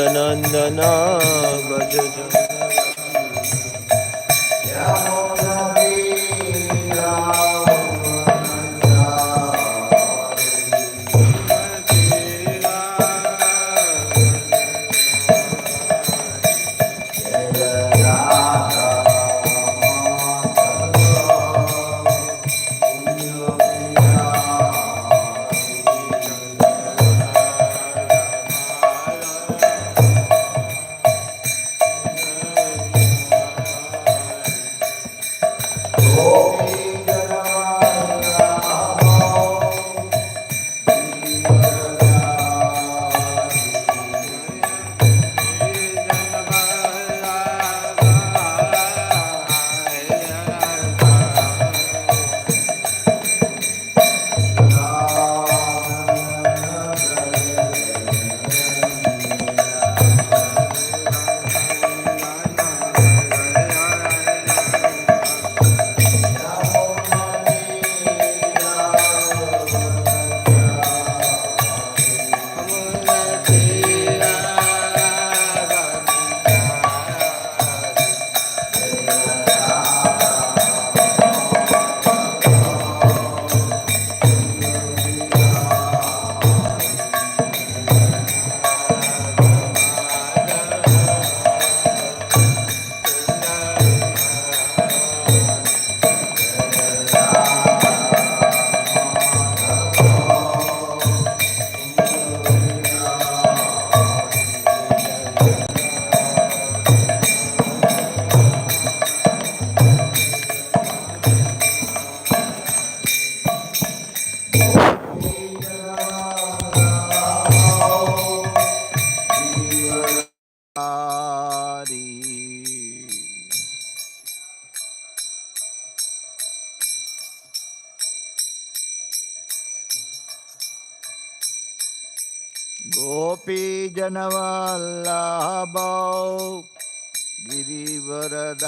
Nandana Bhaja Gopi Janavallabhau Girivaradari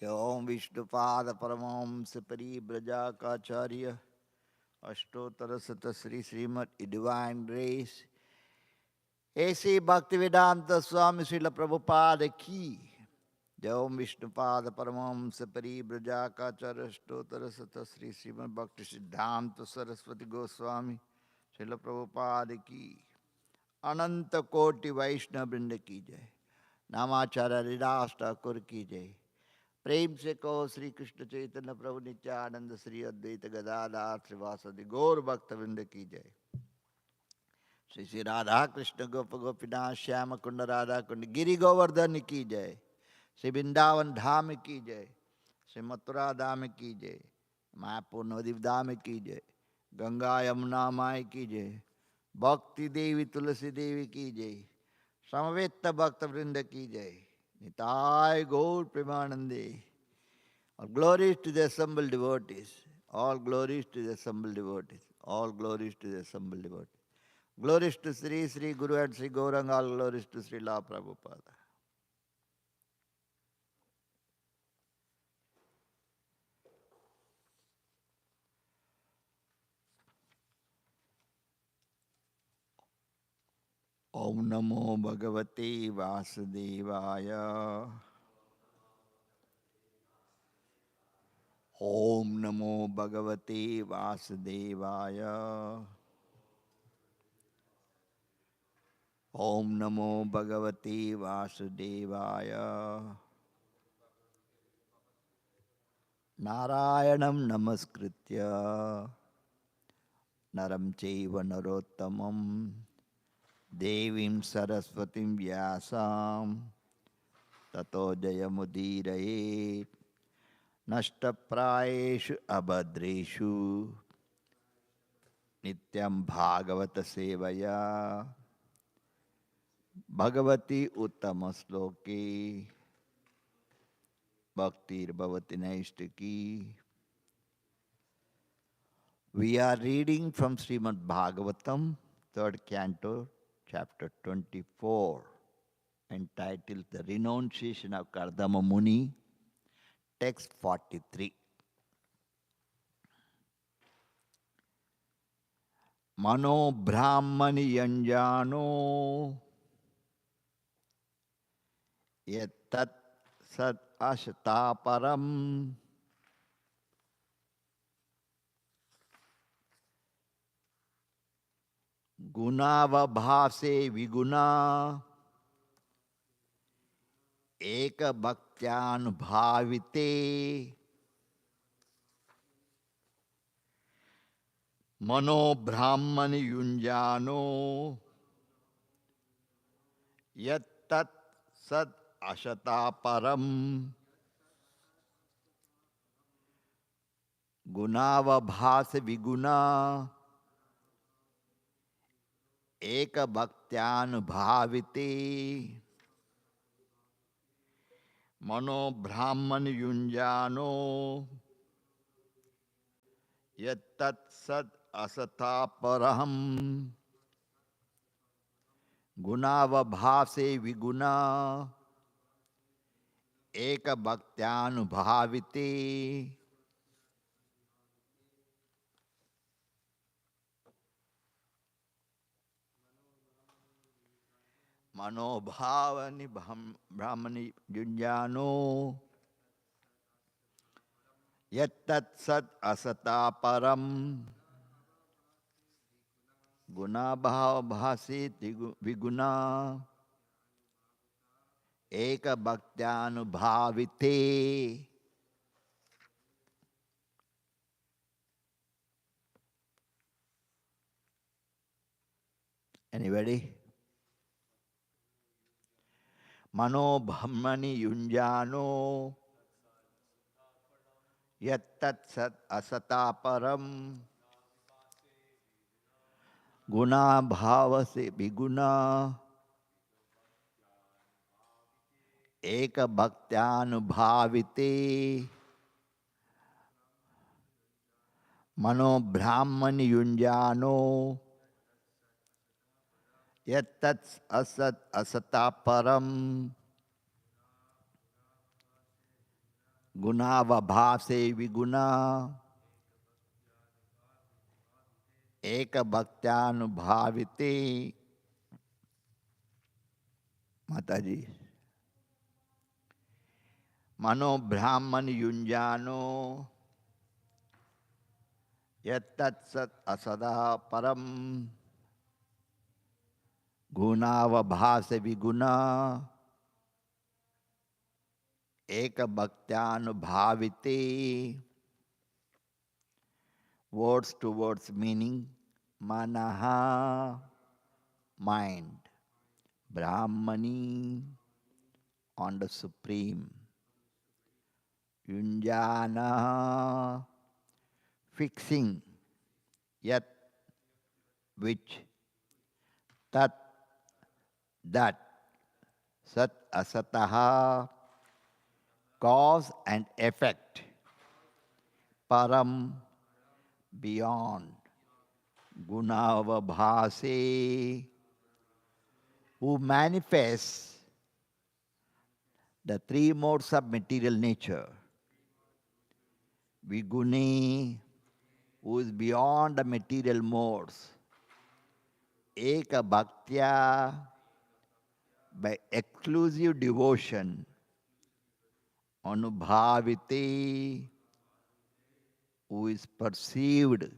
Om Vishnupada Paramamsa Paribrajaka Ashtotara Sata Sri Śrimad Divine Grace A.C. Bhaktivedanta Swami Srila Prabhupada Ki Jai Om Vishnupada Paramamsa Paribrajaka Ashtotara Sata Sri Śrimad Bhakti Siddhanta Saraswati Goswami Srila Prabhupada Ki Ananta Koti Vaishnava Vrinda Ki Jai Namacharya Haridas Thakur Ki Jai प्रेम से कहो श्री कृष्ण चैतन्य प्रभु नित्यानंद श्री अद्वैत गदाधर श्रीवासदि गौर भक्तवृंद की जय श्री श्री राधा कृष्ण गोप गोपीनाथ श्याम कुंड राधा कुंड गिरि गोवर्धन की जय श्री वृंदावन धाम की जय श्री मथुरा धाम की जय मायापुर नवद्वीप धाम की जय गंगा यमुना माई की जय भक्ति देवी तुलसी देवी की जय समवेत भक्त वृंद की जय Nitai Gaur Premanande. All glories to the assembled devotees. All glories to the assembled devotees. All glories to the assembled devotees. Glories to Sri Sri Guru and Sri Gauranga. All glories to Sri La Prabhupada. Om Namo Bhagavate Vasudevaya. Om Namo Bhagavate Vasudevaya. Om Namo Bhagavate Vasudevaya. Narayanam Namaskritya Naram Chaiva Narottamam Devim Saraswatim Vyasam Tato Jayamudiraye Nashtaprayeshu Abhadreshu Nityam Bhagavata Sevaya Bhagavati Uttamasloke Bhaktir Bhavati Naistaki. We are reading from Śrimad Bhāgavatam, 3rd canto, chapter 24, and entitled The Renunciation of Kardama Muni, text 43. Mano Brahmani Yanjano Yattat Sat Ashtaparam Gunavabhase Viguna Eka Bhaktyānubhāvite Mano Brahmani Yunjano Yattat Sat Ashataparam Gunavabhase Viguna Eka Bhaktyānubhāvite Mano Brahmani Yunjano Yattat Sat Asataparaham Gunavabhase Viguna Eka Bhaktyānubhāvite. Mano Bhavani Brahmani Yunjano Yattat Sat Asataparam Gunabhavase Viguna Eka Bhaktyānubhāvite. Anybody? Mano Brahmani Yunjano Yattat Sat Asataparam Guna Bhavase Viguna Eka Bhaktyānubhāvite. Mano Brahmani Yunjano Yattat Asat Asataparam Gunavabhase Viguna Eka Bhaktyānubhāvite. Mataji. Mano Brahmani Yunjano Yattat Sat Asataparam Gunavabhase Viguna Eka Bhaktyānubhāvite. Words to words meaning. Manaha, mind. Brahmani, on the Supreme. Yunjana, fixing. Yat, which. Tat, that. Sat asataha, cause and effect. Param, beyond. Gunavabhase, who manifests the three modes of material nature. Viguni, who is beyond the material modes. Eka Bhaktya, by exclusive devotion. Anubhavite, who is perceived.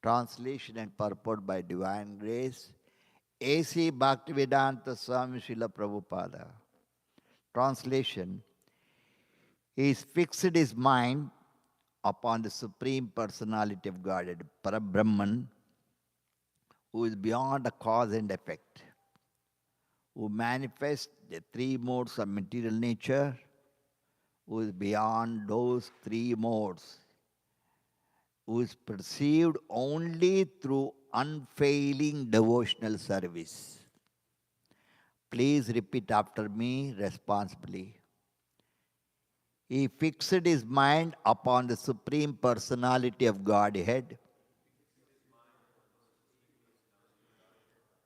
Translation and purport by Divine Grace. A.C. Bhaktivedanta Swami Srila Prabhupada. Translation. He is fixed his mind upon the Supreme Personality of Godhead, Parabrahman, who is beyond the cause and effect, who manifests the three modes of material nature, who is beyond those three modes, who is perceived only through unfailing devotional service. Please repeat after me responsibly. He fixed his mind upon the Supreme Personality of Godhead,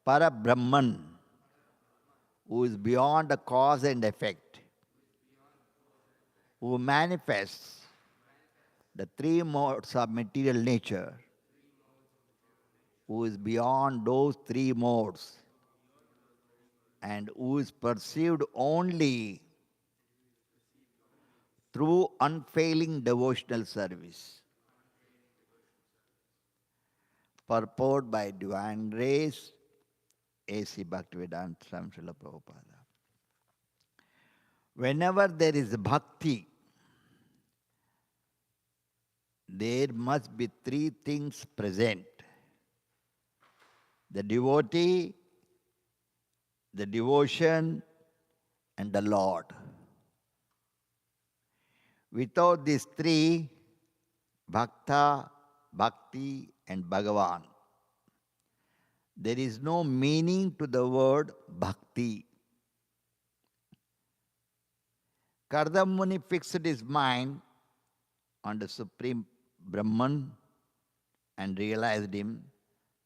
Parabrahman, who is beyond the cause and effect, who manifests the three modes of material nature, who is beyond those three modes, and who is perceived only through unfailing devotional service. Purport by Divine Grace, A.C. Bhaktivedanta Swami Srila Prabhupada. Whenever there is bhakti, there must be three things present: the devotee, the devotion, and the Lord. Without these three, bhakta, bhakti, and Bhagavan, there is no meaning to the word bhakti. Kardama Muni fixed his mind on the Supreme Brahman and realized him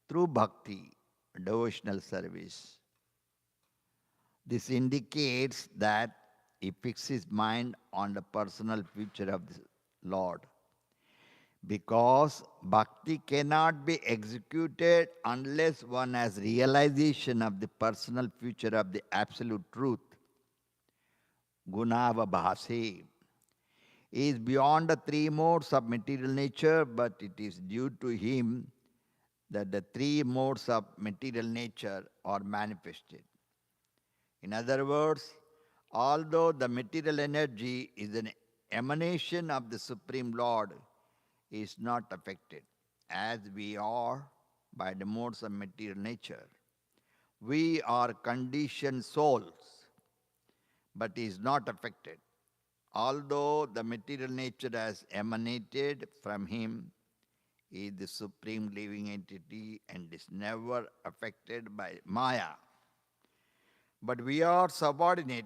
through bhakti, devotional service. This indicates that he fixed his mind on the personal future of the Lord. Because bhakti cannot be executed unless one has realization of the personal future of the absolute truth. Gunava bhase. He is beyond the three modes of material nature, but it is due to him that the three modes of material nature are manifested. In other words, although the material energy is an emanation of the Supreme Lord, he is not affected, as we are by the modes of material nature. We are conditioned souls, but he is not affected. Although the material nature has emanated from him, he is the supreme living entity and is never affected by Maya. But we are subordinate,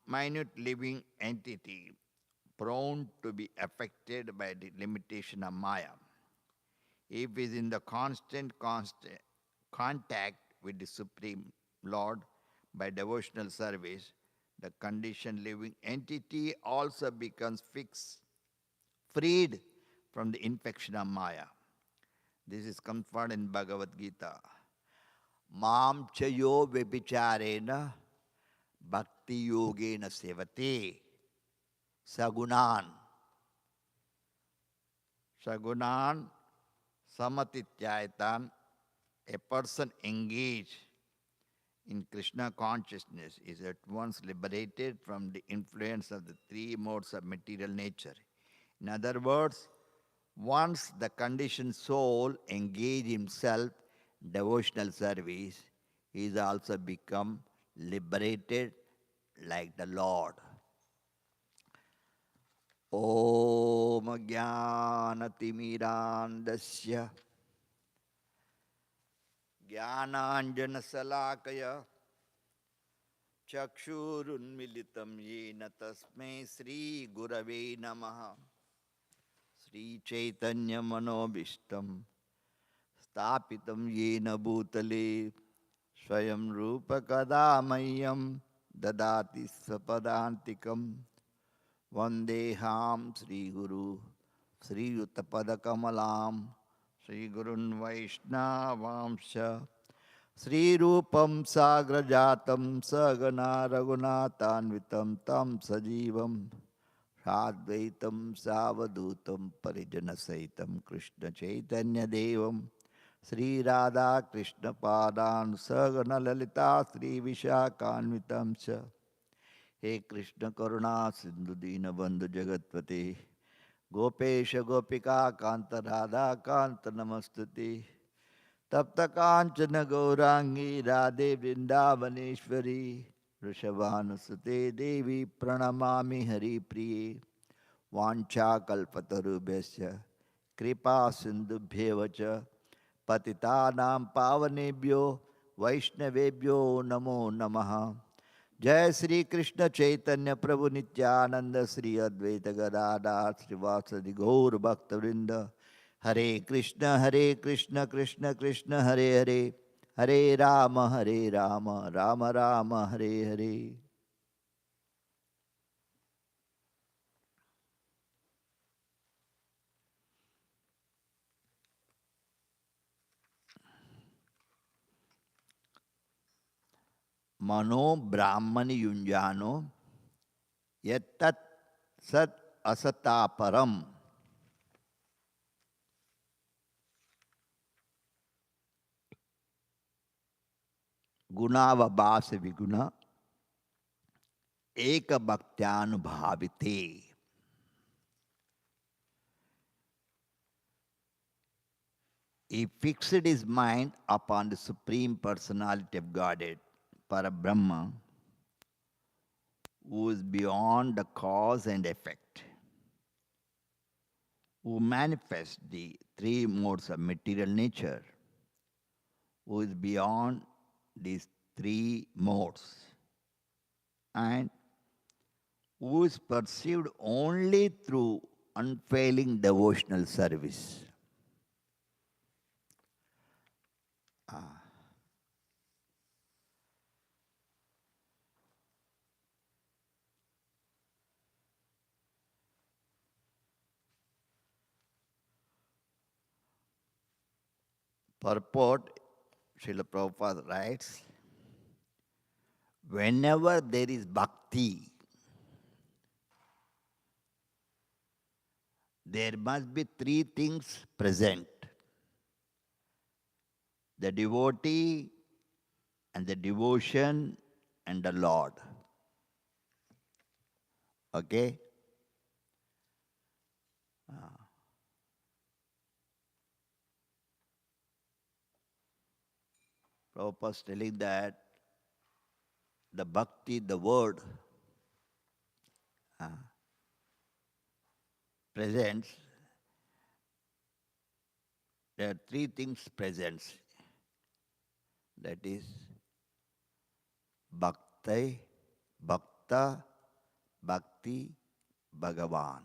minute living entity, prone to be affected by the limitation of Maya. If he is in the constant contact with the Supreme Lord by devotional service, the conditioned living entity also becomes fixed, freed from the infection of Maya. This is confirmed in Bhagavad Gita. Mam chayo vipicharena bhakti yogena sevate sagunan. Sagunan samatityaitan. A person engaged in Krishna consciousness is at once liberated from the influence of the three modes of material nature. In other words, once the conditioned soul engages himself in devotional service, he is also become liberated like the Lord. Om Jnanatimidandasya Jnananjanasalakaya Chakshurunmilitam Yena Tasmai Sri Gurave Namaha. Sri Chaitanya Manobishtam Stapitam Yena Bhutale Swayam Rupa Kadamayam Dadati Sapadantikam Vandeham Sri Guru Sri Uttapada Kamalam Sri Gurun Vaishnavamsha Sri Rupam Sagrajatam Sagana Raghunathanvitam Tam Sajivam Sadvaitam Savadutam Parijana Saitam Krishna Chaitanya Devam Sri Radha Krishna Padan Sagana Lalita Sri Vishakhanvitam Cha. He Krishna Karuna Sindhu Dina Bandhu Jagatpati Gopesha Gopika Kanta Radha Kanta Namastati Tapta Kanchana Gaurangi Radhe Vrindavaneshwari Rishabhanusate Devi Pranamami Hari Priye Vancha Kalpatarubhasya Kripa Sindhubhyevacha Patitanam Pavanebhyo Vaishnavebhyo Namo Namaha. Jai Sri Krishna Chaitanya Prabhu Nityananda Sri Advaita Gadadhar Srivasadi Gaur Bhakta Vrinda. Hare Krishna Krishna Krishna Hare Hare Hare Rama, Hare Rama, Rama Rama, Hare Hare. Mano Brahmani Yunjano Yattat Sat Asataparam Gunavabhasa Viguna Eka Bhaktyānubhavite. He fixed his mind upon the Supreme Personality of Godhead, Parabrahma, who is beyond the cause and effect, who manifests the three modes of material nature, who is beyond these three modes, and who is perceived only through unfailing devotional service. Purport, Srila Prabhupada writes, whenever there is bhakti, there must be three things present: the devotee and the devotion and the Lord. Okay? Prabhupada is telling that the bhakti, the word, presents, there are three things present. That is bhakti, bhakta, bhakti, Bhagavan.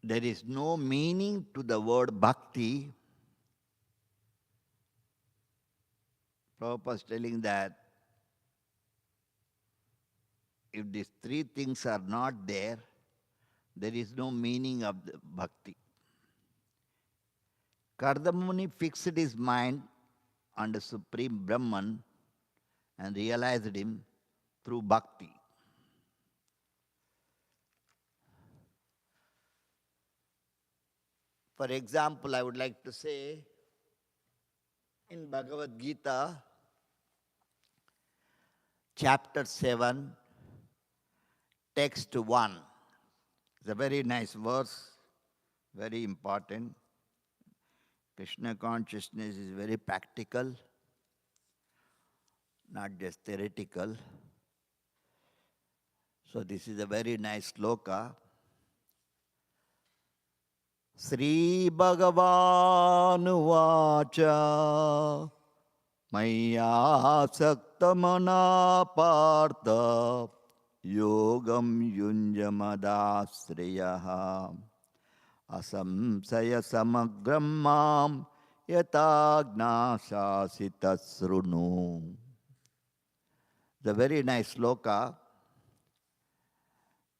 There is no meaning to the word bhakti. Prabhupada is telling that if these three things are not there, there is no meaning of the bhakti. Kardamuni fixed his mind on the Supreme Brahman and realized him through bhakti. For example, I would like to say, in Bhagavad Gita, chapter 7, text 1. It's a very nice verse, very important. Krishna consciousness is very practical, not just theoretical. So this is a very nice sloka. Sri Bhagavanuvacha Maya Saktamana Partha Yogam Yunjamadasriyaha Asamsaya Samagrammam Yatagna Sasitasrunu. The very nice sloka.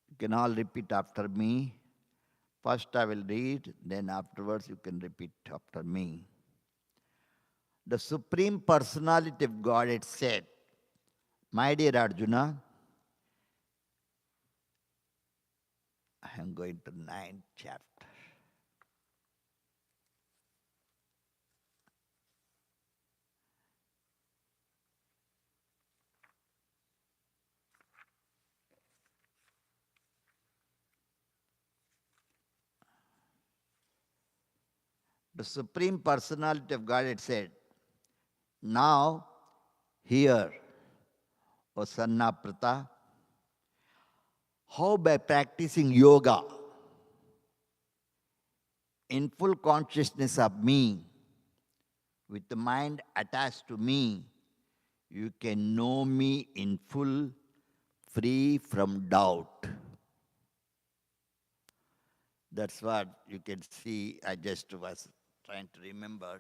You can all repeat after me. First I will read, then afterwards you can repeat after me. The Supreme Personality of Godhead said, my dear Arjuna, I am going to 9th chapter. The Supreme Personality of Godhead said, now hear, O Sannaprata, How? By practicing yoga in full consciousness of me, with the mind attached to me, you can know me in full, free from doubt. That's what you can see. I just was trying to remember.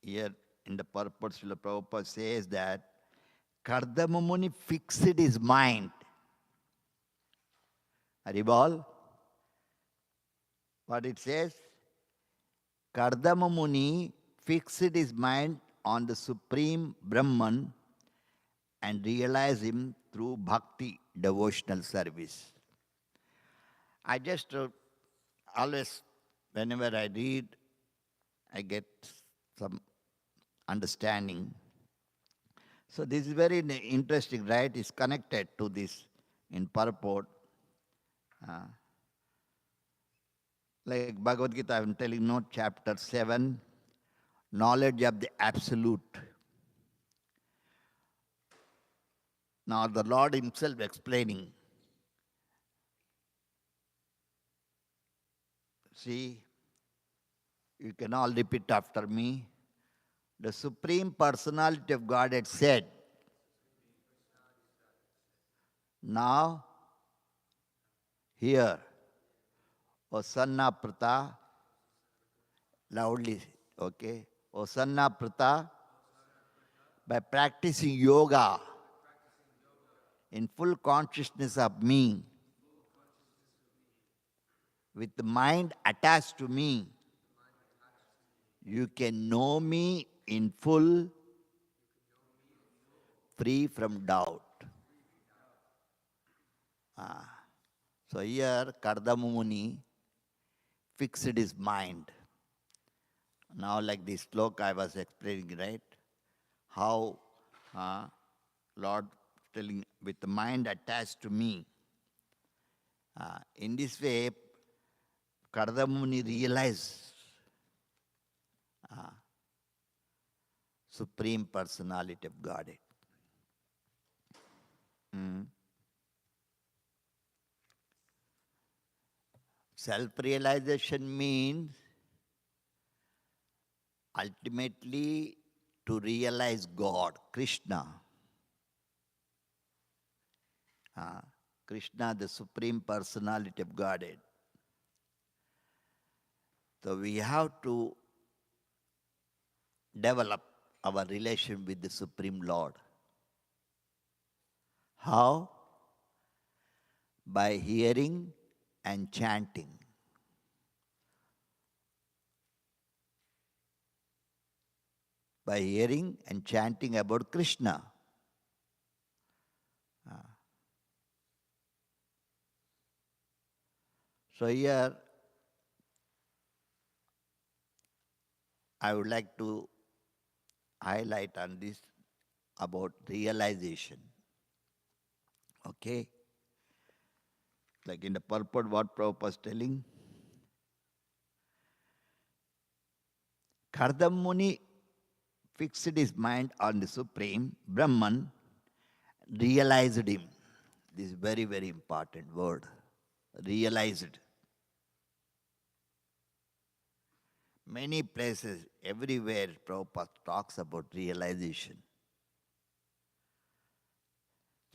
Here in the purport, Srila Prabhupada says that Kardama Muni fixed his mind. Haribol, what it says? Kardama Muni fixed his mind on the Supreme Brahman and realized him through bhakti, devotional service. I just always, whenever I read, I get some understanding. So this is very interesting, right? It's connected to this in purport. Like Bhagavad Gita, I'm telling you, chapter 7, knowledge of the absolute. Now the Lord himself explaining. See, you can all repeat after me. The Supreme Personality of Godhead said, now, here, O Sanna Prata, loudly, okay? O Sanna Prata, by practicing yoga in full consciousness of me, with the mind attached to me, you can know me in full, free from doubt. So here, Kardama Muni fixed his mind. Now, like this sloka I was explaining, right? How Lord telling, with the mind attached to me. In this way, Kardama Muni realized Supreme Personality of Godhead. Self-realization means ultimately to realize God, Krishna. Krishna, the Supreme Personality of Godhead. So we have to develop our relation with the Supreme Lord. How? By hearing and chanting. By hearing and chanting about Krishna. So here, I would like to highlight on this about realization. Okay? Like in the purport, what Prabhupada was telling. Kardama Muni fixed his mind on the Supreme Brahman, realized him. This is very, very important word. Realized. Many places, everywhere, Prabhupada talks about realization.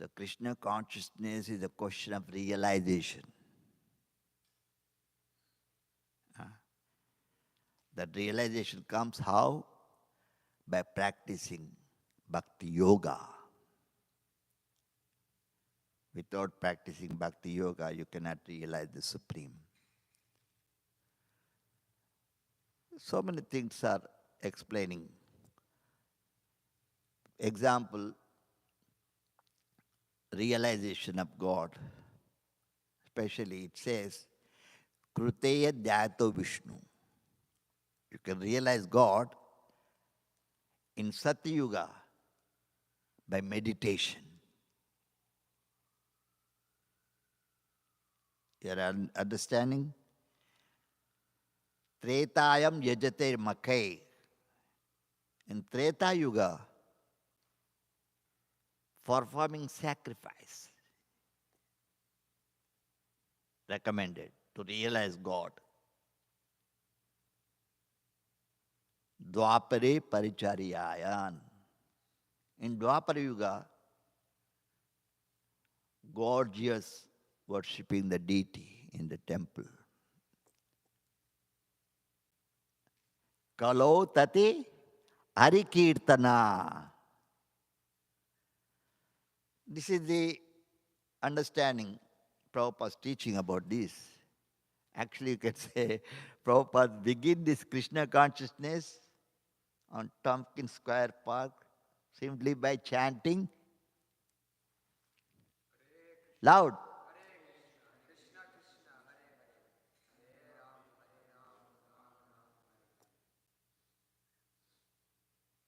So Krishna consciousness is a question of realization. That realization comes how? By practicing bhakti yoga. Without practicing bhakti yoga, you cannot realize the Supreme. So many things are explaining. Example, realization of God. Especially it says, Kruteya Dhyato Vishnu. You can realize God in Satyuga by meditation. You are understanding? Tretayam yajate makai. In Treta Yuga, performing sacrifice. recommended to realize God. Dvapare Parichariyayan. In Dwapara Yuga, gorgeous worshipping the deity in the temple. Kalo tati harikirtana. This is the understanding Prabhupada's teaching about this. Actually, you can say Prabhupada begin this Krishna consciousness on Tompkins Square Park simply by chanting loud.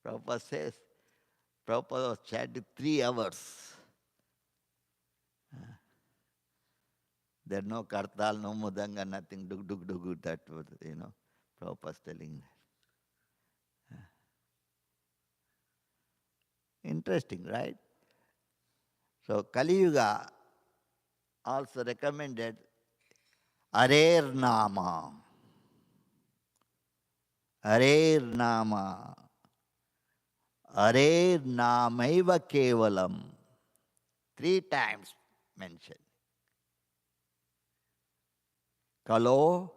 Prabhupada says, Prabhupada was chanting 3 hours. There no kartal, no mudanga, nothing, dug, dug, dug, that was, Prabhupada's telling that. Interesting, right? So Kali Yuga also recommended Arer Nama. Arer Nama. Arer Namaiva Kevalam. 3 times mentioned. Kalo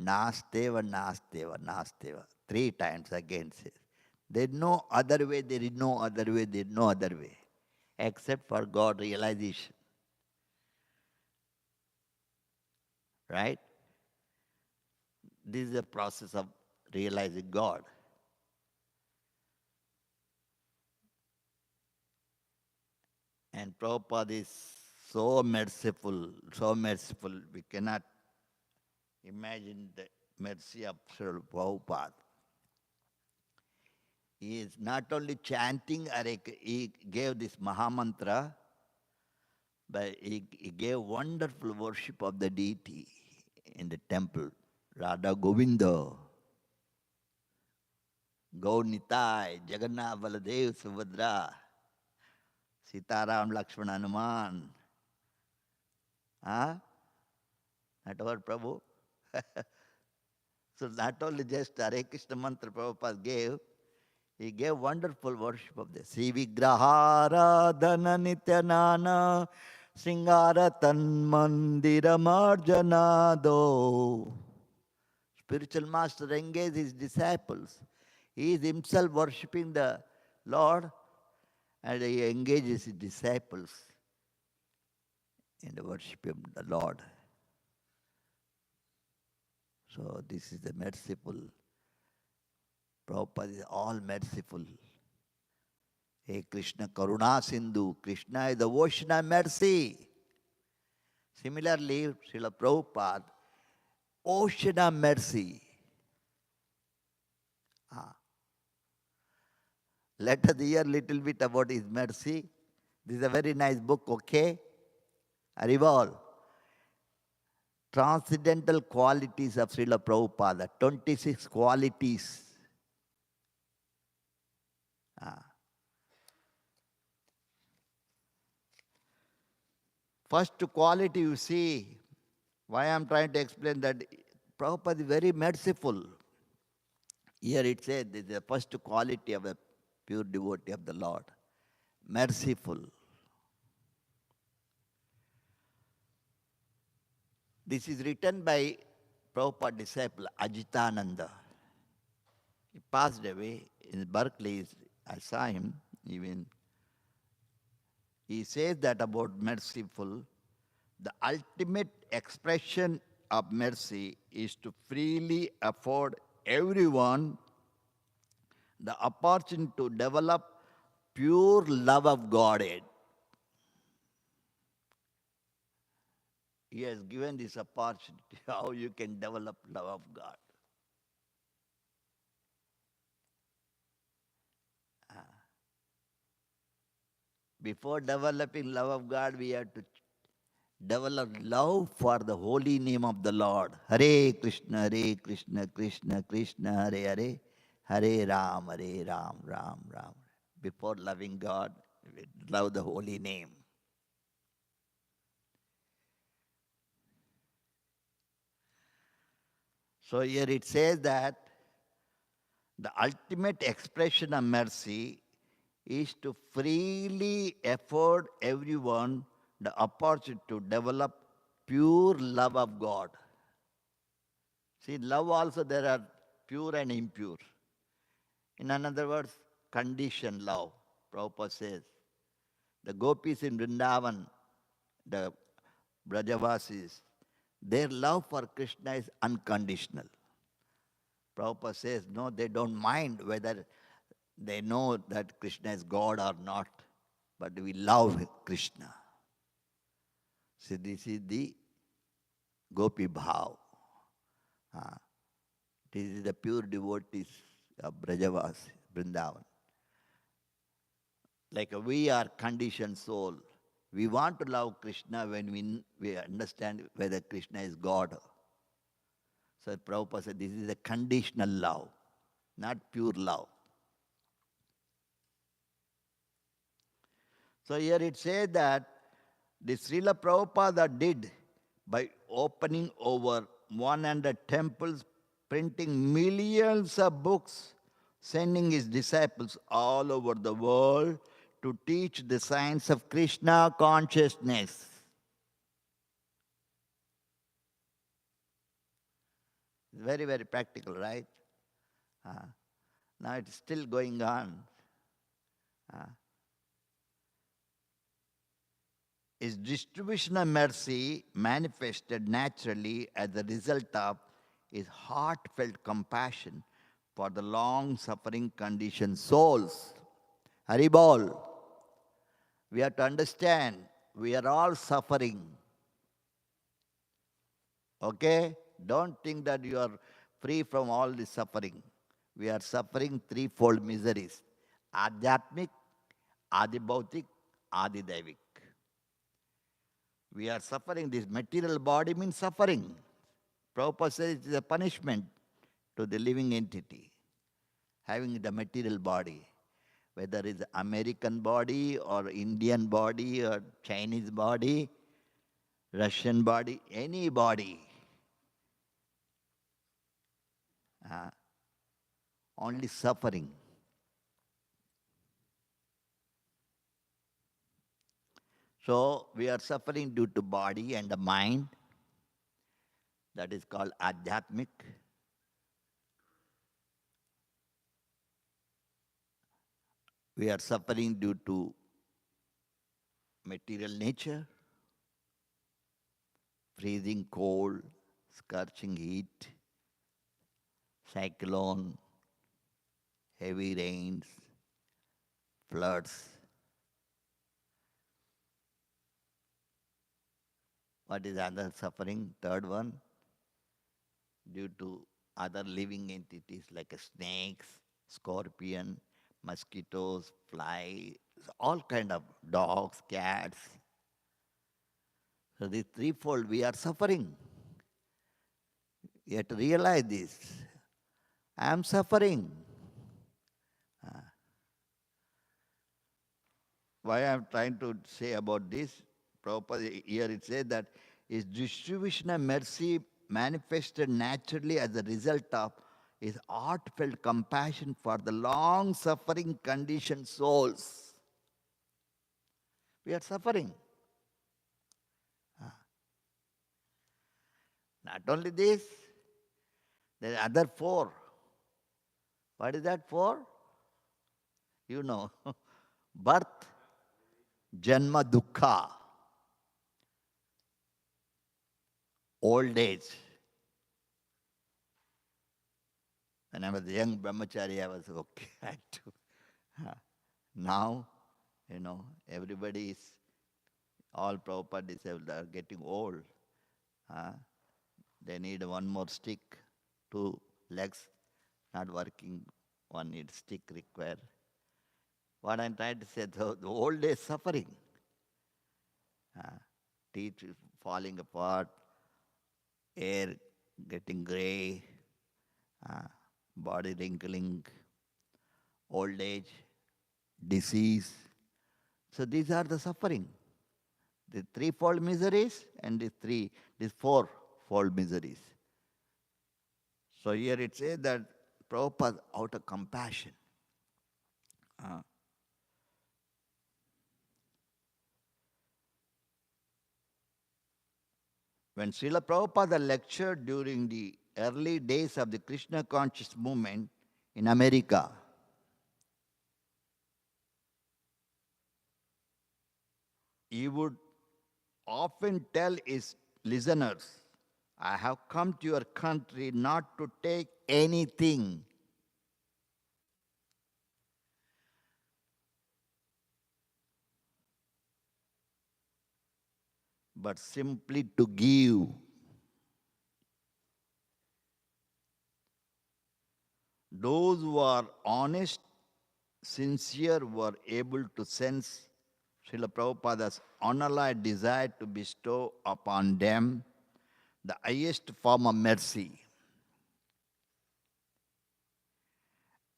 Nasteva Nasteva Nasteva. 3 times again says. There is no other way, there is no other way, there is no other way. Except for God realization. Right? This is the process of realizing God. And Prabhupada is so merciful, we cannot imagine the mercy of Sri Prabhupada. He is not only chanting, he gave this Mahamantra, but he gave wonderful worship of the deity in the temple. Radha Govinda, Gaur Nitai, Jagannath Baladev Subhadra, Sitaram Lakshmana Hanuman. Not our Prabhu. So not only just Hare Krishna mantra Prabhupada gave, he gave wonderful worship of the Sri Vigrahara Dana Nityanana Singara Tanmandira Marjanado. Spiritual master engaged his disciples. He is himself worshipping the Lord and he engages his disciples in the worship of the Lord. So this is the merciful. Prabhupada is all merciful. Hey Krishna Karuna Sindhu. Krishna is the ocean of mercy. Similarly, Srila Prabhupada, ocean of mercy. Let us hear a little bit about his mercy. This is a very nice book, okay? Arrival. Transcendental qualities of Srila Prabhupada, 26 qualities. First quality you see, why I am trying to explain that Prabhupada is very merciful. Here it says this is the first quality of a pure devotee of the Lord. Merciful. This is written by Prabhupada's disciple Ajitananda. He passed away in Berkeley. I saw him even. He says that about merciful, the ultimate expression of mercy is to freely afford everyone the opportunity to develop pure love of Godhead. He has given this opportunity how you can develop love of God. Before developing love of God, we have to develop love for the holy name of the Lord. Hare Krishna, Krishna Krishna, Hare Hare, Hare Ram, Ram Ram. Before loving God, we love the holy name. So here it says that the ultimate expression of mercy is to freely afford everyone the opportunity to develop pure love of God. See, love also there are pure and impure. In other words, conditioned love. Prabhupada says, the gopis in Vrindavan, the Brajavasis, their love for Krishna is unconditional. Prabhupada says, no, they don't mind whether they know that Krishna is God or not, but we love Krishna. See, this is the Gopi Bhav. This is the pure devotees of Brajavas, Vrindavan. Like we are conditioned soul. We want to love Krishna when we understand whether Krishna is God. So Prabhupada said this is a conditional love, not pure love. So here it says that the Srila Prabhupada did by opening over 100 temples, printing millions of books, sending his disciples all over the world to teach the science of Krishna consciousness. Very, very practical, right? Now it's still going on. His distribution of mercy manifested naturally as a result of his heartfelt compassion for the long-suffering conditioned souls. Haribol, we have to understand, we are all suffering. Okay? Don't think that you are free from all this suffering. We are suffering threefold miseries. Adhyatmic, Adibhautik, Adidaivik. We are suffering. This material body means suffering. Prabhupada says it is a punishment to the living entity, having the material body. Whether it's American body or Indian body or Chinese body, Russian body, any body. Only suffering. So we are suffering due to body and the mind. That is called adhyatmic. We are suffering due to material nature, freezing cold, scorching heat, cyclone, heavy rains, floods. What is other suffering? Third one, due to other living entities like snakes, scorpion, mosquitoes, flies, all kind of dogs, cats. So this threefold we are suffering. You have to realize this. I am suffering. Why I am trying to say about this? Prabhupada here it says that his distribution of mercy manifested naturally as a result of his heartfelt compassion for the long-suffering conditioned souls. We are suffering. Not only this, there are other four. What is that for? You know, birth, janma dukkha, old age. When I was a young brahmachari, I was okay. Now, everybody is, all Prabhupada disciples are getting old. They need one more stick, two legs not working, one needs stick required. What I'm trying to say, the old age suffering. Teeth falling apart, hair getting gray, body wrinkling, old age, disease. So these are the suffering. The threefold miseries and these fourfold miseries. So here it says that Prabhupada, out of compassion, when Srila Prabhupada lectured during the early days of the Krishna conscious movement in America, he would often tell his listeners, I have come to your country not to take anything, but simply to give. Those who are honest, sincere, were able to sense Srila Prabhupada's unalloyed desire to bestow upon them the highest form of mercy,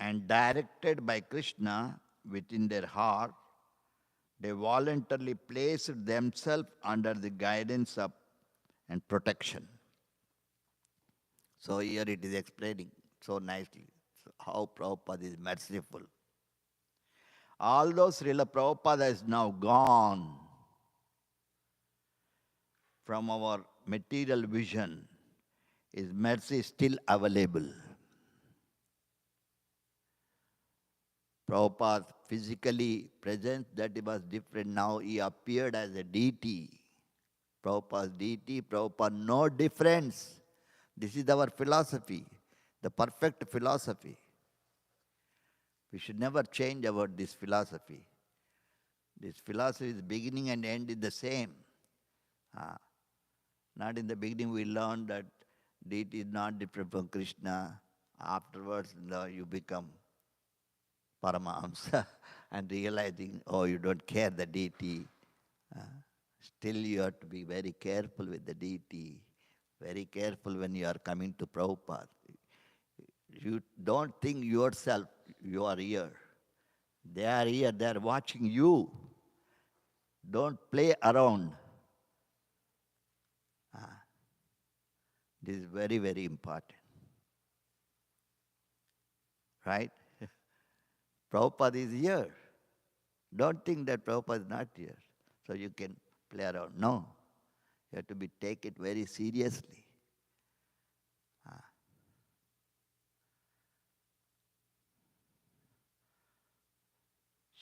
and directed by Krishna within their heart, they voluntarily placed themselves under the guidance of and protection. So here it is explaining so nicely how Prabhupada is merciful. Although Srila Prabhupada is now gone from our material vision, his mercy is still available. Prabhupada physically present, that was different. Now he appeared as a deity. Prabhupada's deity, Prabhupada, no difference. This is our philosophy, the perfect philosophy. We should never change about this philosophy. This philosophy's beginning and end is the same. Not in the beginning we learn that deity is not different from Krishna. Afterwards, you become Paramahamsa and realizing, oh, you don't care the deity. Still you have to be very careful with the deity, very careful when you are coming to Prabhupada. You don't think yourself, you are here. They are here, they are watching you. Don't play around. This is very, very important. Right? Prabhupada is here. Don't think that Prabhupada is not here. So you can play around. No. You have to take it very seriously.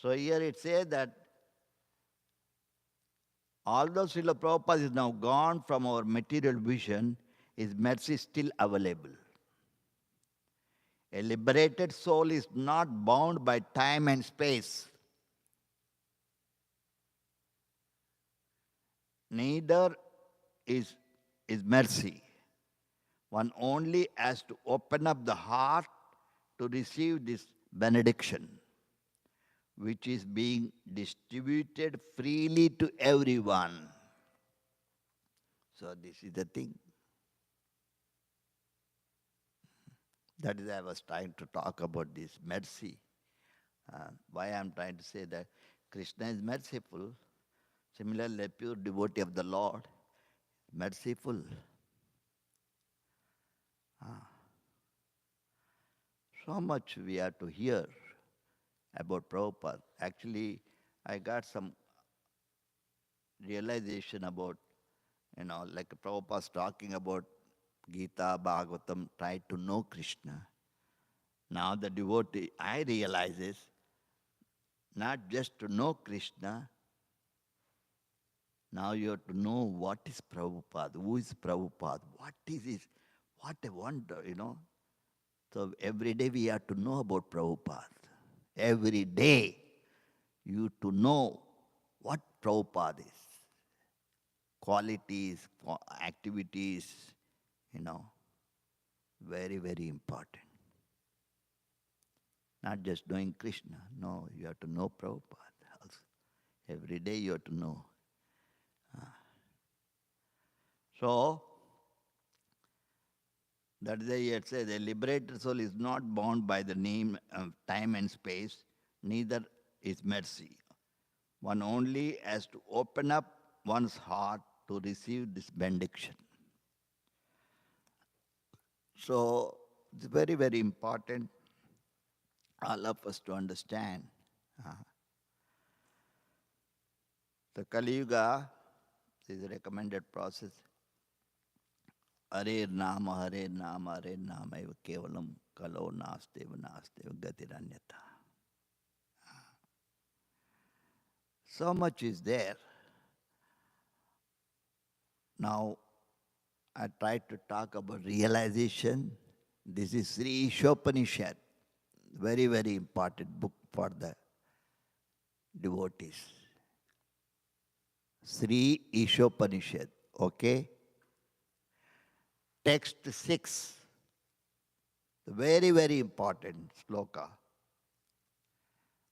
So here it says that although Srila Prabhupada is now gone from our material vision, his mercy is still available. A liberated soul is not bound by time and space. Neither is mercy. One only has to open up the heart to receive this benediction, which is being distributed freely to everyone. So this is the thing. That is, I was trying to talk about this mercy. Why I am trying to say that Krishna is merciful. Similarly, a pure devotee of the Lord, merciful. So much we have to hear about Prabhupada. Actually, I got some realization about, like Prabhupada's talking about Gita, Bhāgavatam, try to know Krishna. Now the devotee, I realizes, not just to know Krishna, now you have to know what is Prabhupada, who is Prabhupada, what is this, what a wonder, So every day we have to know about Prabhupada. Every day you to know what Prabhupada is. Qualities, activities, very, very important. Not just knowing Krishna. No, you have to know Prabhupada also. Every day you have to know. So, that is why it says, a liberated soul is not bound by the name of time and space, neither is mercy. One only has to open up one's heart to receive this benediction. So, it's very, very important all of us to understand. The Kali Yuga is a recommended process. Hare Nama, Hare Nama, Hare Nama, eva kevalam kalo nasteva nasteva gatiranyata. So much is there. Now, I tried to talk about realization. This is Sri Ishopanishad, very, very important book for the devotees. Sri Ishopanishad, okay? Text 6, very, very important sloka.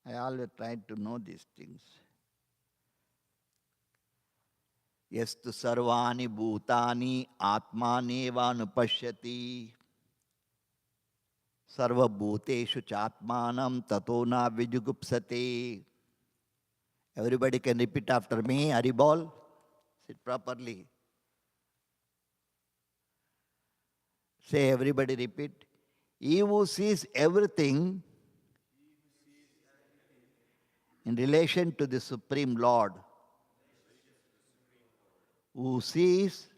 I always try to know these things. Yastu sarvani bhutani atmaneva nupashyati sarva bhuteshu chatmanam tato na vijugupsate. Everybody can repeat after me. Haribol. Sit properly. Say, everybody repeat. He who sees everything in relation to the Supreme Lord, who sees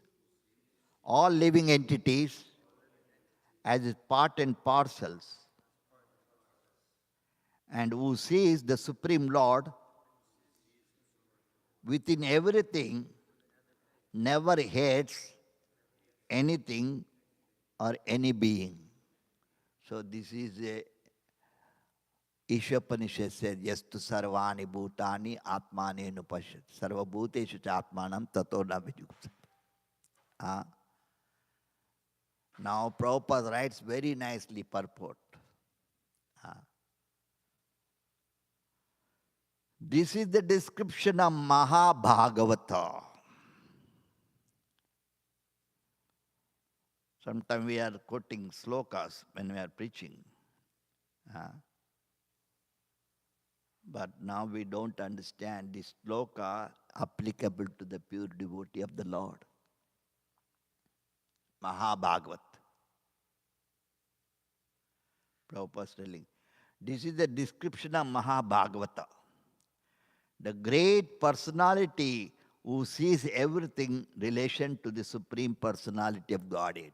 all living entities as its part and parcels, and who sees the Supreme Lord within everything, never hates anything or any being. So this is a Ishopanishad says, Yastu sarvani bhutani atmani nupashyat. Sarva bhuteshu atmanam tato na vijugupsat. Now Prabhupada writes very nicely purport. This is the description of Bhāgavata. Sometimes we are quoting slokas when we are preaching. But now we don't understand this sloka applicable to the pure devotee of the Lord. Bhāgavatam. Prabhupada is telling. This is the description of Bhāgavata. The great personality who sees everything in relation to the Supreme Personality of Godhead.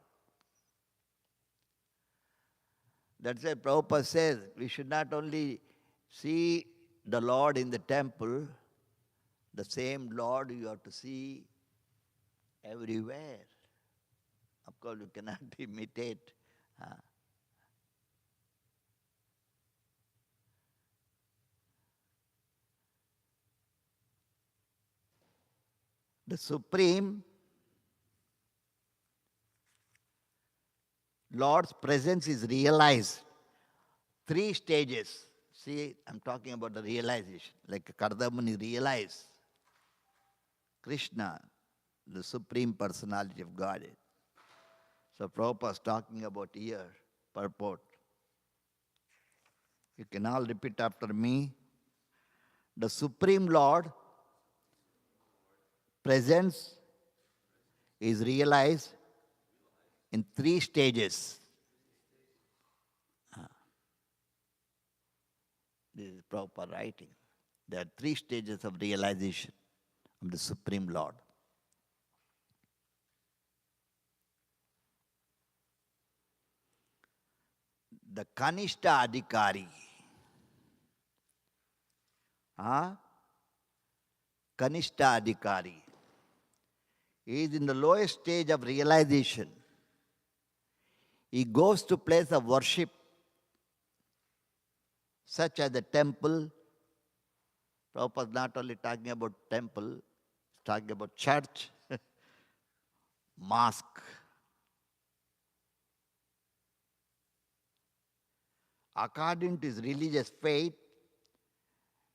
That's why Prabhupada says we should not only see the Lord in the temple, the same Lord you have to see everywhere. Of course, you cannot imitate. The Supreme Lord's presence is realized. 3 stages. See, I'm talking about the realization. Like Kardamuni realized Krishna, the Supreme Personality of Godhead. So Prabhupada is talking about here, purport. You can all repeat after me. The Supreme Lord presence is realized in 3 stages. This is Prabhupada writing. There are 3 stages of realization of the Supreme Lord. The Kanishta Adhikari. Kanishta Adhikari is in the lowest stage of realization. He goes to place of worship, such as the temple. Prabhupada is not only talking about temple, he's talking about church, mosque. According to his religious faith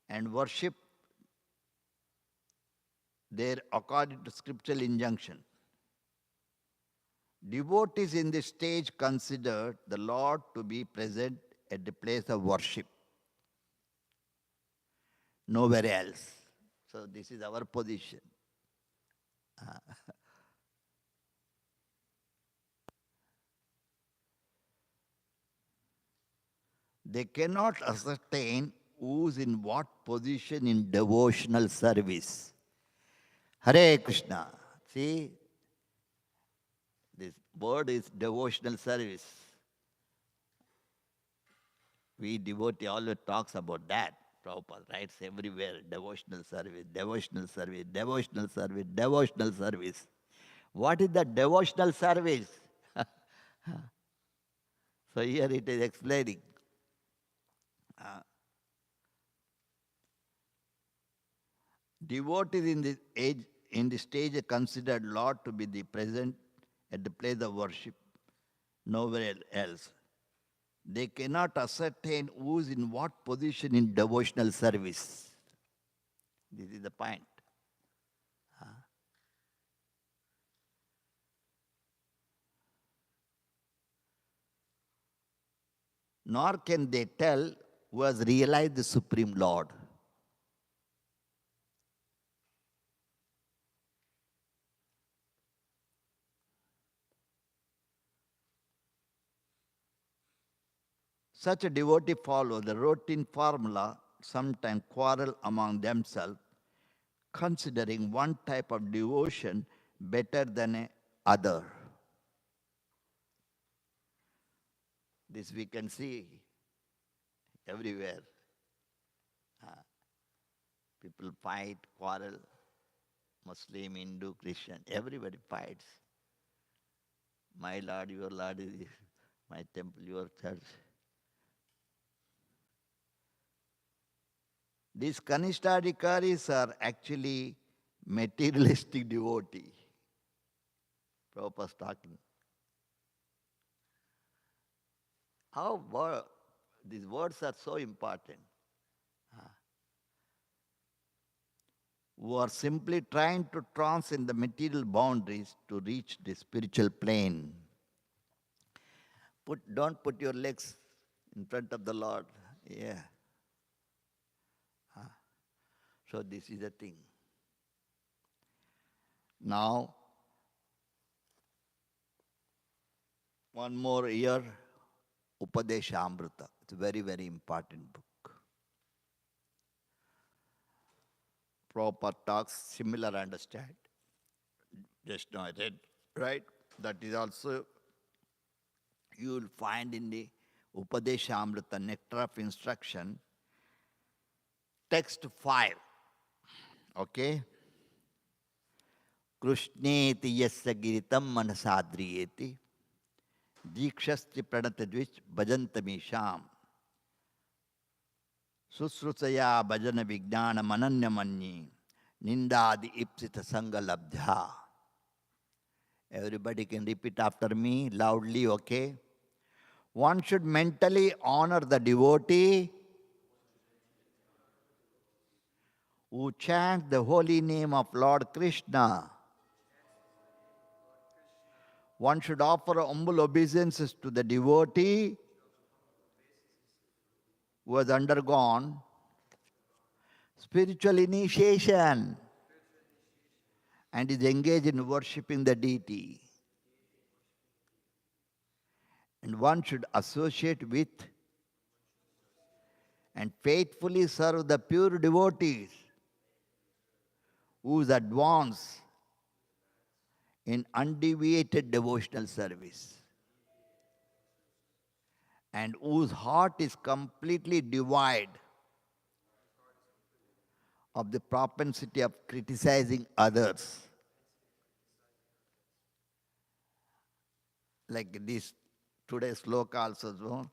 and worship, there according to scriptural injunction. Devotees in this stage consider the Lord to be present at the place of worship, nowhere else. So this is our position. they cannot ascertain who's in what position in devotional service. Hare Krishna. See, this word is devotional service. We devotee always talks about that. Prabhupada writes everywhere, devotional service, devotional service, devotional service, devotional service. What is the devotional service? So here it is explaining. Devotees in this age, in this stage, are considered Lord to be the present at the place of worship, nowhere else. They cannot ascertain who is in what position in devotional service. This is the point. Nor can they tell who has realized the Supreme Lord. Such a devotee follow the routine formula, sometimes quarrel among themselves, considering one type of devotion better than another. This we can see everywhere. People fight, quarrel, Muslim, Hindu, Christian, everybody fights. My Lord, your Lord is my temple, your church. These Kanishtadikaris are actually materialistic devotee. Prabhupada's talking. How these words are so important. Who are simply trying to transcend the material boundaries to reach the spiritual plane. Don't put your legs in front of the Lord. Yeah. So this is the thing. Now, one more year, Upadesha Amrita. It's a very, very important book. Prabhupada talks similar understand. Just now I read, right? That is also, you will find in the Upadesha Amrita, Nectar of Instruction, text 5. Okay? Krishneti yasya giritam manasadriyeti dikshastri pranatadvich bhajantamisham susrusaya bhajana vignana mananyamanyi nindadi ipsita sangalabdha. Everybody can repeat after me loudly, okay? One should mentally honor the devotee who chants the holy name of Lord Krishna. One should offer humble obeisances to the devotee who has undergone spiritual initiation and is engaged in worshipping the deity. And one should associate with and faithfully serve the pure devotees whose advance in undeviated devotional service and whose heart is completely devoid of the propensity of criticizing others. Like this today's sloka also, so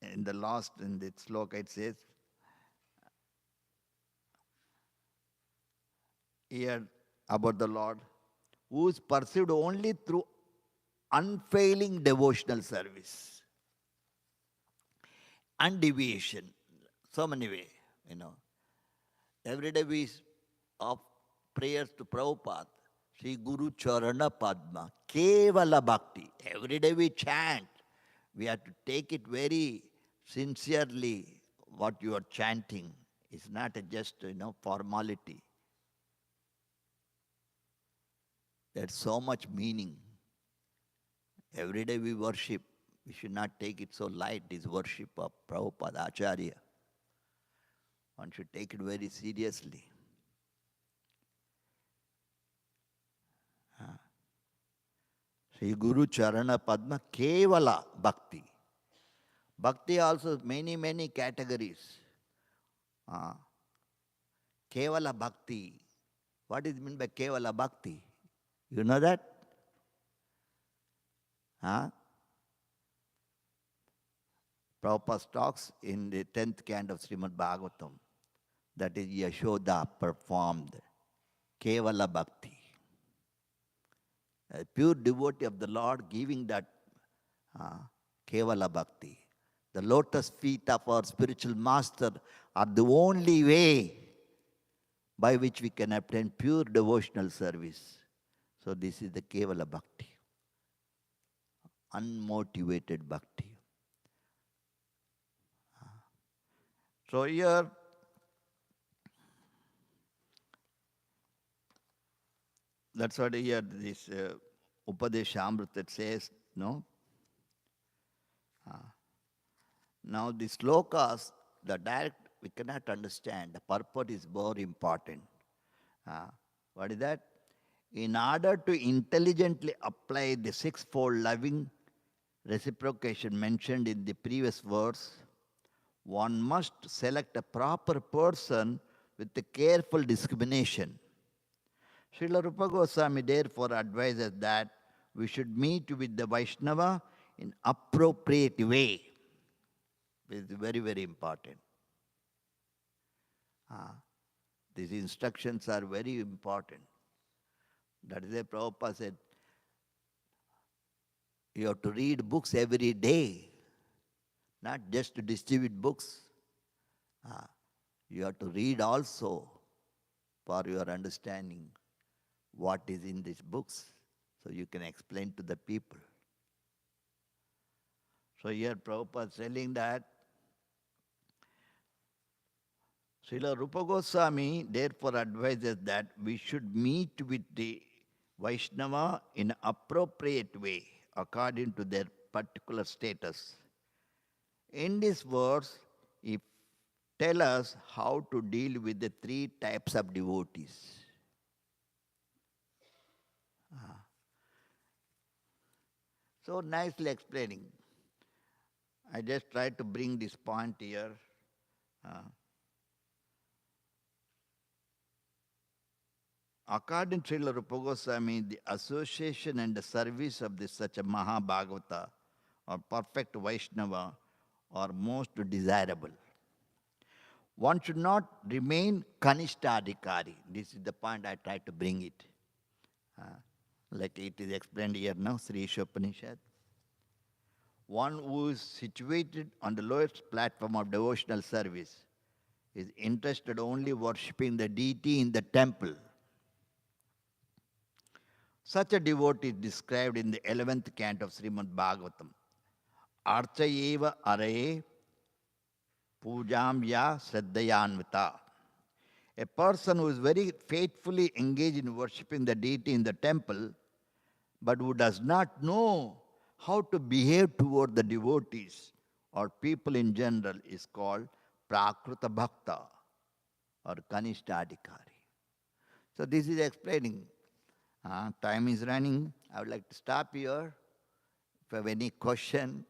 in the sloka it says, here about the Lord, who is pursued only through unfailing devotional service and deviation. So many ways, Every day we offer prayers to Prabhupada, Sri Guru Charana Padma, Kevala Bhakti. Every day we chant. We have to take it very sincerely, what you are chanting. It's not just, formality. There's so much meaning. Every day we worship. We should not take it so light, this worship of Prabhupada Acharya. One should take it very seriously. Sri Guru Charana Padma Kevala Bhakti. Bhakti also many categories. Kevala Bhakti. What is meant by Kevala Bhakti? You know that? Prabhupada talks in the 10th canto of Śrimad Bhāgavatam. That is Yashoda performed Kevala Bhakti. A pure devotee of the Lord giving that Kevala Bhakti. The lotus feet of our spiritual master are the only way by which we can obtain pure devotional service. So this is the Kevala Bhakti. Unmotivated Bhakti. So here, that's what here this Upadeshamrita says, no? Now the slokas, the direct, we cannot understand. The purport is more important. What is that? In order to intelligently apply the sixfold loving reciprocation mentioned in the previous verse, one must select a proper person with a careful discrimination. Srila Rupa Goswami therefore advises that we should meet with the Vaishnava in appropriate way. This is very important. These instructions are very important. That is why Prabhupada said, you have to read books every day, not just to distribute books. You have to read also for your understanding what is in these books, so you can explain to the people. So here Prabhupada is telling that Srila Rupa Goswami therefore advises that we should meet with the Vaishnava in an appropriate way according to their particular status. In this verse, he tells us how to deal with the three types of devotees. So nicely explaining. I just tried to bring this point here. According to Srila Rupa Goswami, the association and the service of such a Mahabhagavata or perfect Vaishnava are most desirable. One should not remain Kanishtadhikari. This is the point I tried to bring it. Like it is explained here now, Sri Ishopanishad. One who is situated on the lowest platform of devotional service is interested only worshipping the deity in the temple. Such a devotee is described in the 11th canto of Śrimad Bhāgavatam. Archayeva araye pujam ya sraddhayanvita. A person who is very faithfully engaged in worshipping the deity in the temple, but who does not know how to behave toward the devotees or people in general, is called Prakruta Bhakta or Kanishtadhikari. So this is explaining. Time is running. I would like to stop here. If you have any question,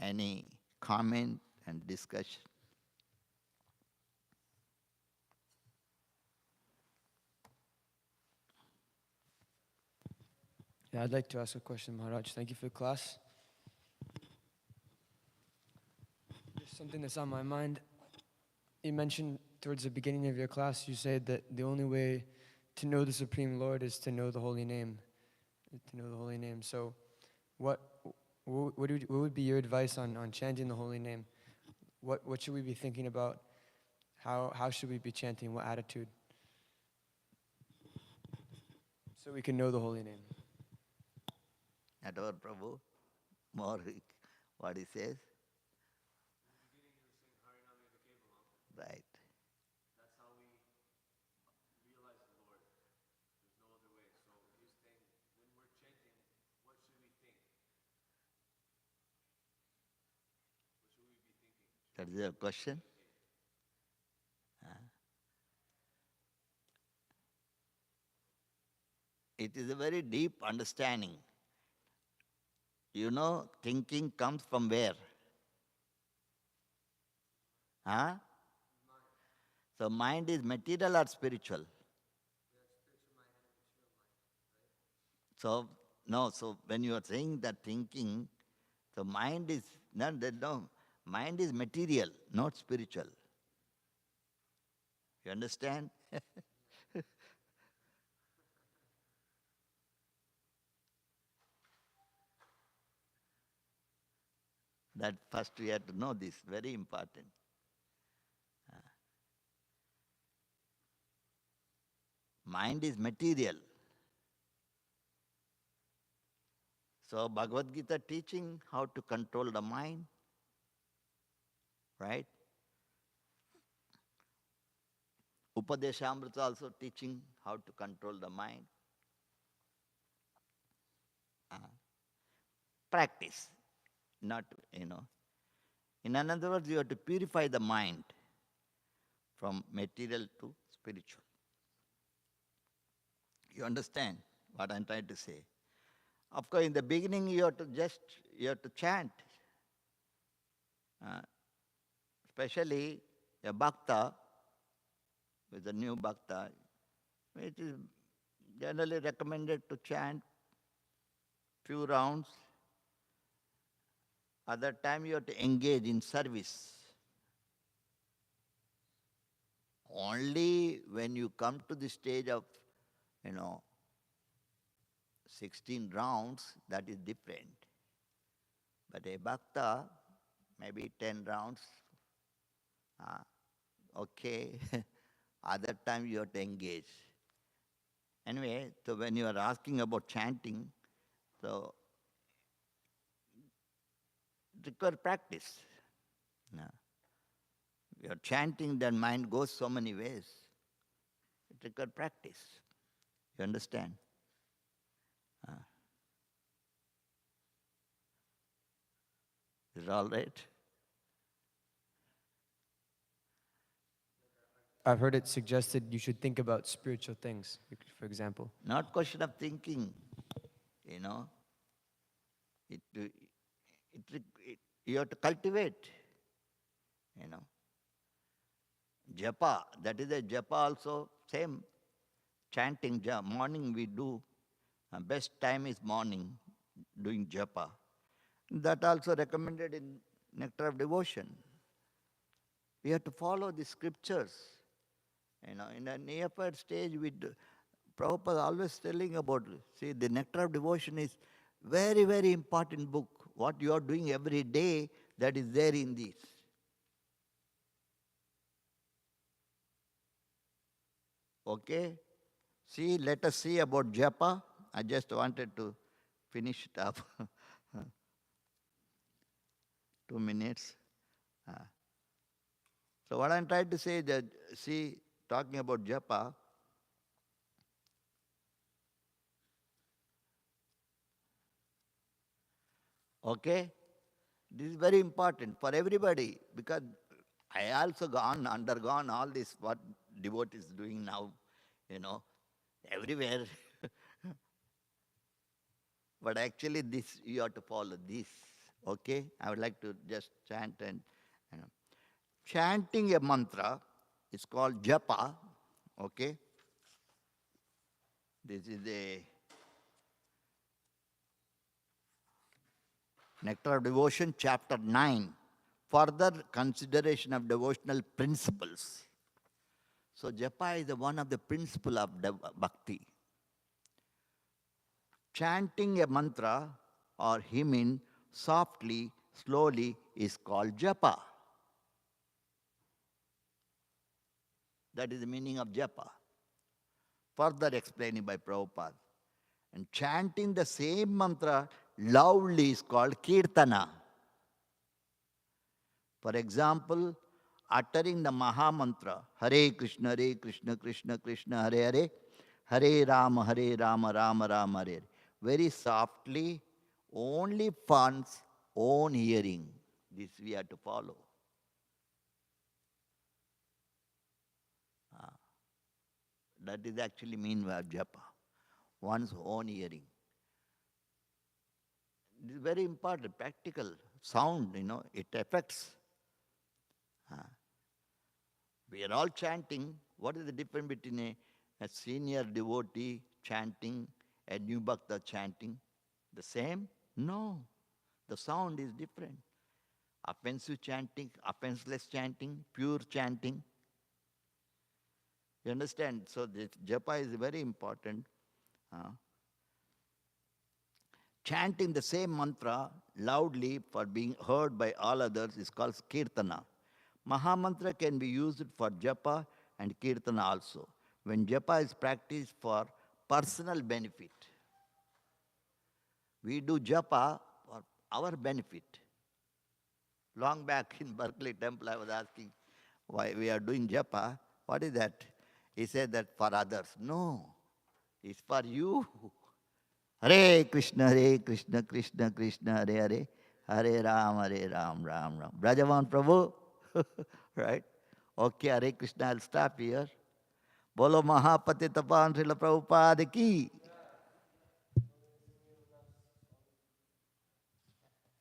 any comment and discussion. Yeah, I'd like to ask a question, Maharaj. Thank you for the class. There's something that's on my mind. You mentioned towards the beginning of your class, you said that the only way to know the Supreme Lord is to know the Holy Name. To know the Holy Name. So what would be your advice on chanting the Holy Name? What should we be thinking about? How should we be chanting? What attitude? So we can know the Holy Name. At our Prabhu, more what he says. Right. That's how we realize the Lord. There's no other way. So he's saying, when we're chanting, what should we think? That is your question? It is a very deep understanding. You know, thinking comes from where? Huh? So mind is material or spiritual? So, no, so when you are saying that thinking, so mind is, no, mind is material, not spiritual. You understand? That first we have to know this, very important. Mind is material. So Bhagavad Gita teaching how to control the mind, right? Upadeshamrita also teaching how to control the mind. Uh, Practice, not, In another words, you have to purify the mind from material to spiritual. You understand what I'm trying to say? Of course, in the beginning, you have to chant. Uh, Especially a bhakta, with a new bhakta, it is generally recommended to chant few rounds. Other time you have to engage in service. Only when you come to the stage of, 16 rounds, that is different. But a bhakta, maybe 10 rounds, okay. Other time you have to engage. Anyway, so when you are asking about chanting, so it requires practice. No. You are chanting, then mind goes so many ways. It requires practice. You understand? Is it all right? I've heard it suggested you should think about spiritual things, for example. Not question of thinking, you know. You have to cultivate, you know. Japa, that is a japa also, same. Chanting, morning we do. Best time is morning, doing japa. That also recommended in Nectar of Devotion. We have to follow the scriptures. In a neophyte stage, Prabhupada always telling about, see, the Nectar of Devotion is very, very important book. What you are doing every day, that is there in this. Okay? See, let us see about japa. I just wanted to finish it up. 2 minutes. So what I'm trying to say is that, see, talking about japa, okay? This is very important for everybody because I also undergone all this, what devotees doing now, everywhere. But actually this, you have to follow this, okay? I would like to just chant and, chanting a mantra is called japa, okay? This is a Nectar of Devotion, chapter 9, further consideration of devotional principles. So japa is one of the principles of bhakti. Chanting a mantra or hymning softly, slowly is called japa. That is the meaning of japa. Further explained by Prabhupada. And chanting the same mantra loudly is called kirtana. For example, uttering the Maha Mantra, Hare Krishna, Krishna Krishna, Hare Hare, Hare Rama, Rama Rama, Hare. Very softly, only one's own hearing. This we have to follow. That is actually mean by japa, one's own hearing. It is very important, practical. Sound, it affects. We are all chanting. What is the difference between a senior devotee chanting, a new bhakta chanting? The same? No. The sound is different. Offensive chanting, offenseless chanting, pure chanting. You understand? So the japa is very important. Chanting the same mantra loudly for being heard by all others is called kirtana. Mahamantra can be used for japa and kirtana also. When japa is practiced for personal benefit, we do japa for our benefit. Long back in Berkeley Temple, I was asking why we are doing japa. What is that? He said that for others. No, it's for you. Hare Krishna, Krishna Krishna, Hare Hare, Hare Ram, Ram Ram. Brajavan Prabhu, right? Okay, Hare Krishna, I'll stop here. Bolo Mahapati Tapan Srila Prabhupada ki.